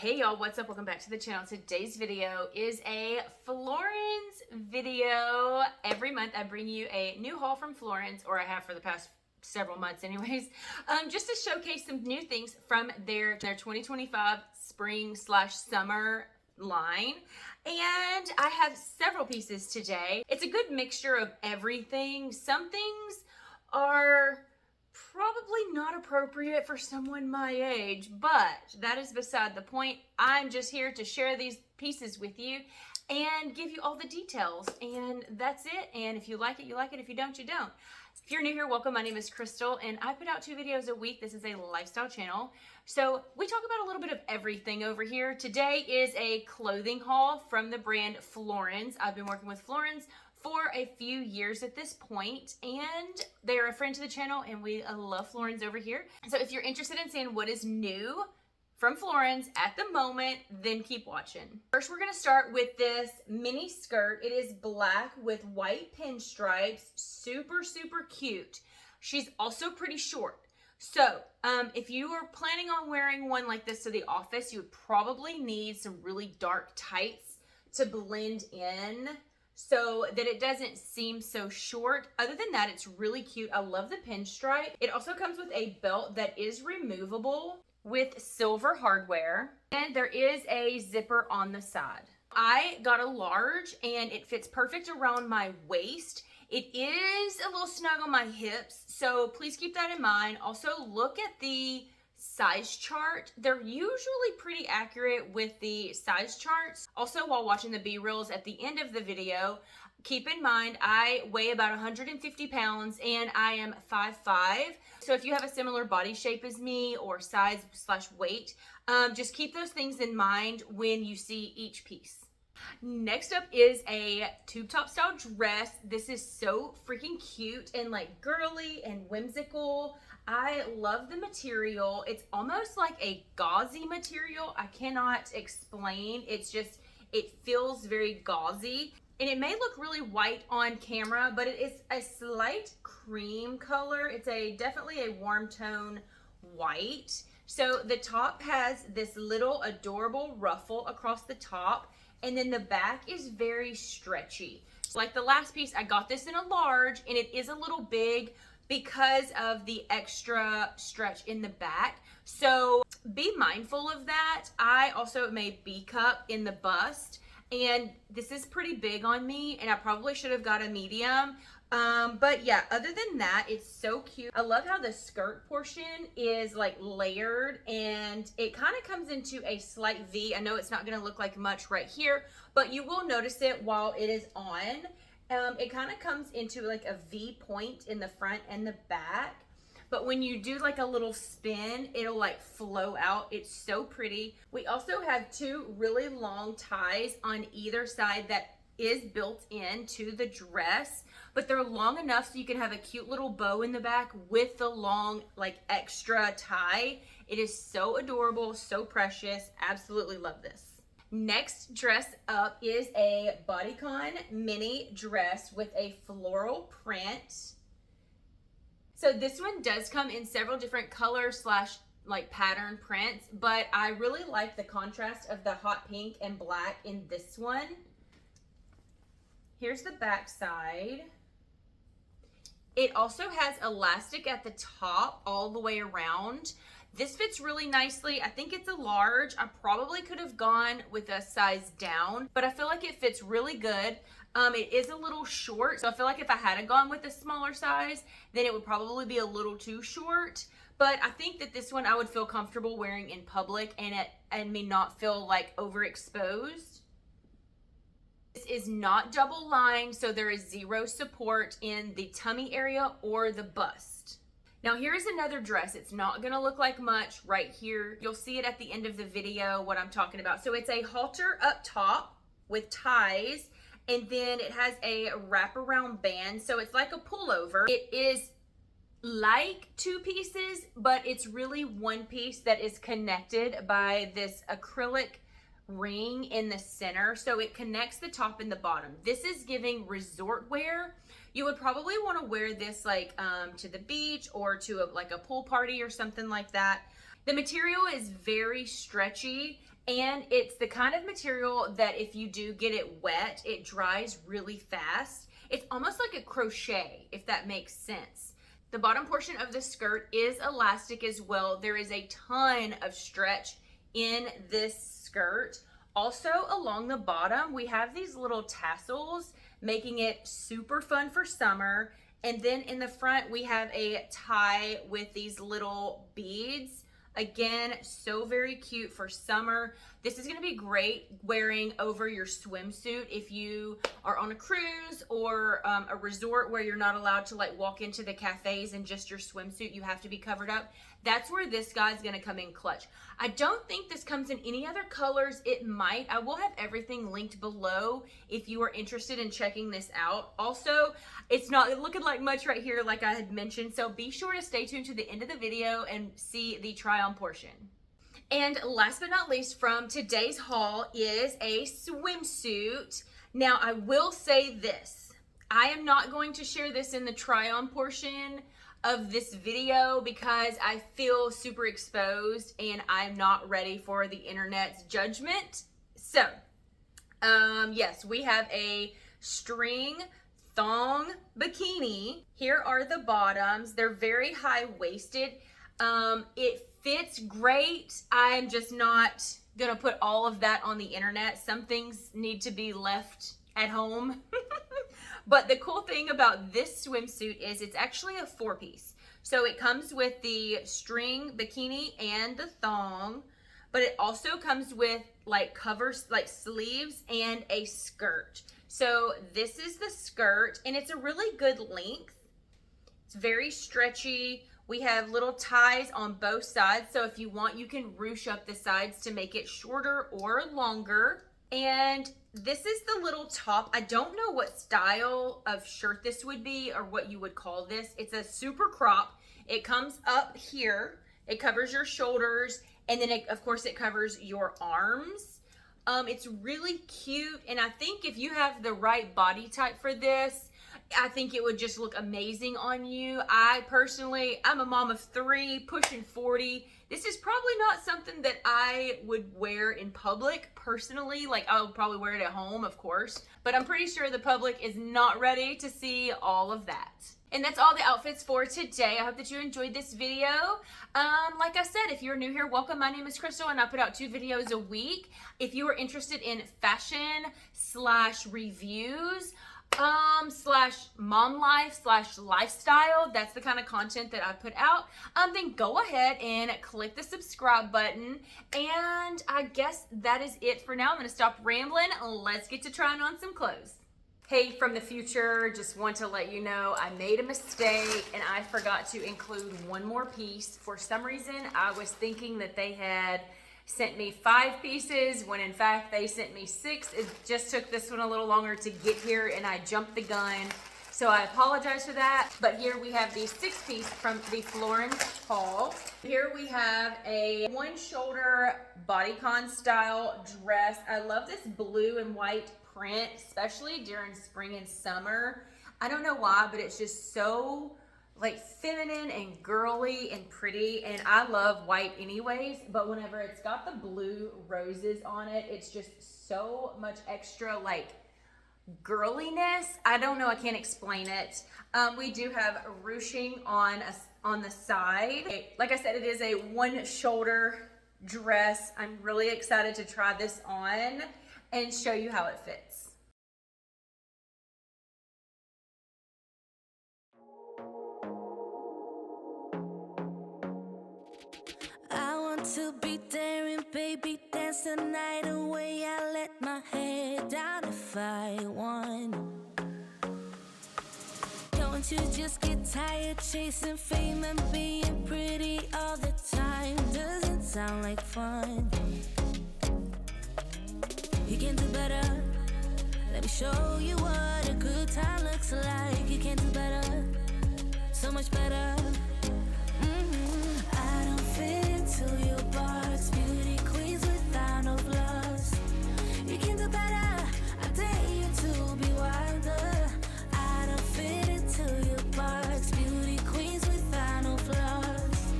Hey y'all, what's up? Welcome back to the channel. Today's video is a Floerns video. Every month I bring you a new haul from Floerns, or I have for the past several months anyways, just to showcase some new things from their 2025 spring/summer line. And I have several pieces today. It's a good mixture of everything. Some things are probably not appropriate for someone my age, but that is beside the point. I'm just here to share these pieces with you and give you all the details, and that's it. And if you like it, you like it. If you don't, you don't. If you're new here, welcome. My name is Krystal, and I put out 2 videos a week. This is a lifestyle channel, so we talk about a little bit of everything over here. Today is a clothing haul from the brand Floerns. I've been working with Floerns for a few years at this point, and they are a friend to the channel, and we love Floerns over here. So if you're interested in seeing what is new from Floerns at the moment, then keep watching. First, we're gonna start with this mini skirt. It is black with white pinstripes, super, super cute. She's also pretty short. So if you are planning on wearing one like this to the office, you would probably need some really dark tights to blend in, so that it doesn't seem so short. Other than that, it's really cute. I love the pinstripe. It also comes with a belt that is removable with silver hardware, and there is a zipper on the side. I got a large, and it fits perfect around my waist. It is a little snug on my hips, so please keep that in mind. Also, look at the size chart. They're usually pretty accurate with the size charts. Also, while watching the B-reels at the end of the video, keep in mind I weigh about 150 pounds and I am 5'5". So if you have a similar body shape as me, or size/weight, just keep those things in mind when you see each piece. Next up is a tube top style dress. This is so freaking cute and like girly and whimsical. I love the material. It's almost like a gauzy material. I cannot explain. It's just, it feels very gauzy. And it may look really white on camera, but it is a slight cream color. It's definitely a warm tone white. So the top has this little adorable ruffle across the top, and then the back is very stretchy. Like the last piece, I got this in a large, and it is a little big because of the extra stretch in the back. So be mindful of that. I also am a B cup in the bust, and this is pretty big on me, and I probably should have got a medium. But yeah, other than that, it's so cute. I love how the skirt portion is like layered, and it kind of comes into a slight V. I know it's not gonna look like much right here, but you will notice it while it is on. It kind of comes into like a V point in the front and the back, but when you do like a little spin, it'll like flow out. It's so pretty. We also have 2 really long ties on either side that is built into the dress, but they're long enough so you can have a cute little bow in the back with the long like extra tie. It is so adorable, so precious. Absolutely love this. Next dress up is a bodycon mini dress with a floral print. So this one does come in several different colors / like pattern prints, but I really like the contrast of the hot pink and black in this one. Here's the back side. It also has elastic at the top all the way around. This fits really nicely. I think it's a large. I probably could have gone with a size down, but I feel like it fits really good. It is a little short, so I feel like if I had gone with a smaller size, then it would probably be a little too short. But I think that this one I would feel comfortable wearing in public, and me not feel like overexposed. This is not double lined, so there is 0 support in the tummy area or the bust. Now here's another dress. It's not gonna look like much right here. You'll see it at the end of the video what I'm talking about. So it's a halter up top with ties, and then it has a wraparound band. So it's like a pullover. It is like 2 pieces, but it's really 1 piece that is connected by this acrylic ring in the center, so it connects the top and the bottom. This is giving resort wear. You would probably want to wear this like to the beach or to like a pool party or something like that. The material is very stretchy, And it's the kind of material that if you do get it wet, it dries really fast. It's almost like a crochet, if that makes sense. The bottom portion of the skirt is elastic as well. There is a ton of stretch in this skirt. Also, along the bottom, we have these little tassels, making it super fun for summer. And then in the front, we have a tie with these little beads. Again, so very cute for summer. This is gonna be great wearing over your swimsuit if you are on a cruise or a resort where you're not allowed to like walk into the cafes in just your swimsuit. You have to be covered up. That's where this guy's gonna come in clutch. I don't think this comes in any other colors. It might. I will have everything linked below if you are interested in checking this out. Also, it's not looking like much right here like I had mentioned, so be sure to stay tuned to the end of the video and see the try on portion. And last but not least from today's haul is a swimsuit. Now I will say this, I am not going to share this in the try on portion of this video because I feel super exposed and I'm not ready for the internet's judgment. So, yes, we have a string thong bikini. Here are the bottoms. They're very high-waisted. It fits great. I'm just not gonna put all of that on the internet. Some things need to be left at home. But the cool thing about this swimsuit is it's actually a 4-piece. So it comes with the string bikini and the thong, but it also comes with like covers, like sleeves and a skirt. So this is the skirt and it's a really good length. It's very stretchy. We have little ties on both sides. So if you want, you can ruche up the sides to make it shorter or longer. And this is the little top. I don't know what style of shirt this would be or what you would call this. It's a super crop. It comes up here. It covers your shoulders. And then of course it covers your arms. It's really cute. And I think if you have the right body type for this, I think it would just look amazing on you. I'm a mom of 3, pushing 40. This is probably not something that I would wear in public personally. Like I would probably wear it at home, of course, but I'm pretty sure the public is not ready to see all of that. And that's all the outfits for today. I hope that you enjoyed this video. Like I said, if you're new here, welcome. My name is Krystal and I put out 2 videos a week. If you are interested in fashion / reviews, / mom life / lifestyle, that's the kind of content that I put out, then go ahead and click the subscribe button. And I guess that is it for now. I'm gonna stop rambling. Let's get to trying on some clothes. Hey, from the future, just want to let you know I made a mistake and I forgot to include one more piece. For some reason, I was thinking that they had sent me 5 pieces when in fact they sent me 6. It just took this one a little longer to get here and I jumped the gun. So I apologize for that. But here we have the 6-piece from the Floerns haul. Here we have a 1-shoulder bodycon style dress. I love this blue and white print, especially during spring and summer. I don't know why, but it's just so like feminine and girly and pretty, and I love white anyways, but whenever it's got the blue roses on it, it's just so much extra like girliness. I don't know, I can't explain it. We do have ruching on the side. Like I said, it is a 1-shoulder dress. I'm really excited to try this on and show you how it fits. To be daring, baby, dance the night away. I let my head down if I want. Don't you just get tired chasing fame and being pretty all the time? Doesn't sound like fun. You can do better. Let me show you what a good time looks like. You can do better, so much better. I don't fit into your box, beauty queens without no flaws. You can do better, I dare you to be wilder. I don't fit into your box, beauty queens without no flaws.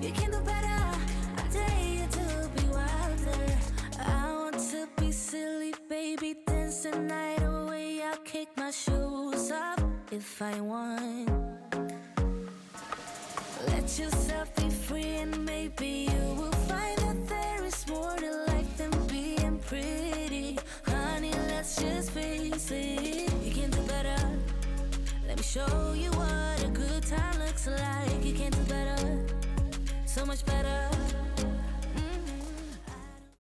You can do better, I dare you to be wilder. the night away, I'll kick my shoes off if I want. Let yourself be free and maybe you will find that there is more to life than being pretty. Honey, let's just face it, you can do better. Let me show you what a good time looks like. You can do better, so much better.